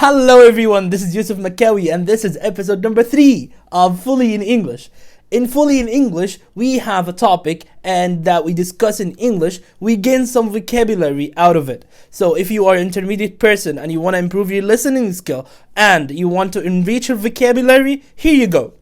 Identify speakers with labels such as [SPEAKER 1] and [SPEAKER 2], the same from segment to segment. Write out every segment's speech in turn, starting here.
[SPEAKER 1] Hello everyone, this is Yusuf Makawi and this is episode number 3 of Fully in English. In Fully in English, we have a topic and that we discuss in English, we gain some vocabulary out of it. So if you are an intermediate person and you want to improve your listening skill and you want to enrich your vocabulary, here you go.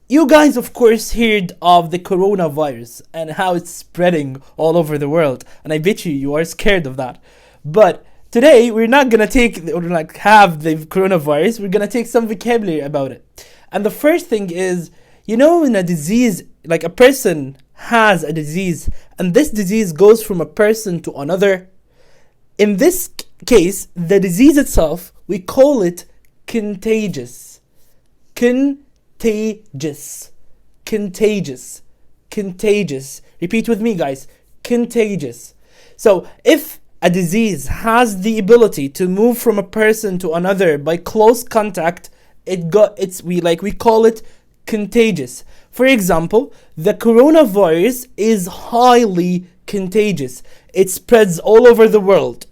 [SPEAKER 1] You guys of course heard of the coronavirus and how it's spreading all over the world, and I bet you are scared of that. But today, we're not gonna have the coronavirus. We're gonna take some vocabulary about it. And the first thing is, in a disease, like a person has a disease, and this disease goes from a person to another. In this case, the disease itself, we call it contagious. Contagious. Contagious. Contagious. Repeat with me, guys. Contagious. So, if a disease has the ability to move from a person to another by close contact, we call it contagious. For example, the coronavirus is highly contagious. It spreads all over the world.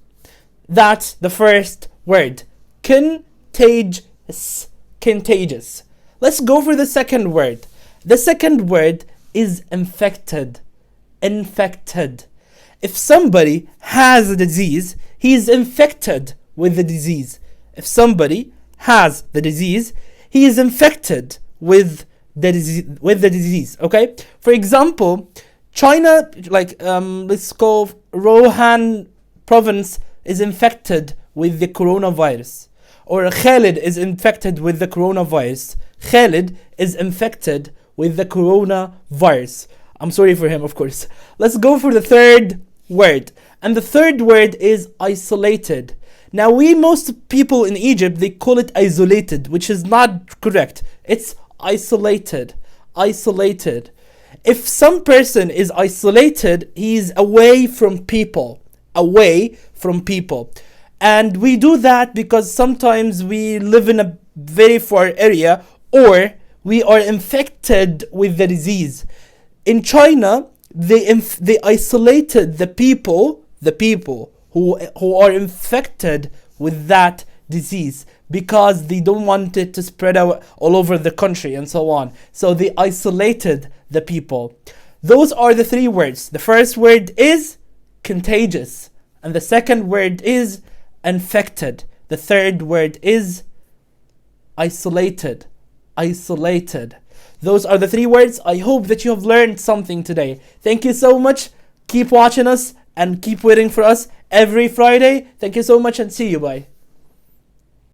[SPEAKER 1] That's the first word. Contagious. Contagious. Let's go for the second word. The second word is infected. Infected. If somebody has a disease, he is infected with the disease. If somebody has the disease, he is infected with the disease. Okay? For example, China, let's go Rohan province is infected with the coronavirus. Or Khalid is infected with the coronavirus. Khalid is infected with the coronavirus. I'm sorry for him, of course. Let's go for the third word. And the third word is isolated. Now, most people in Egypt, they call it isolated, which is not correct. It's isolated. Isolated. If some person is isolated, he's away from people. Away from people. And we do that because sometimes we live in a very far area or we are infected with the disease. In China, they isolated the people who are infected with that disease because they don't want it to spread out all over the country and so on. So they isolated the people. Those are the three words. The first word is contagious, and the second word is infected. The third word is isolated. Isolated. Those are the three words. I hope that you have learned something today. Thank you so much. Keep watching us and keep waiting for us every Friday. Thank you so much and see you. Bye.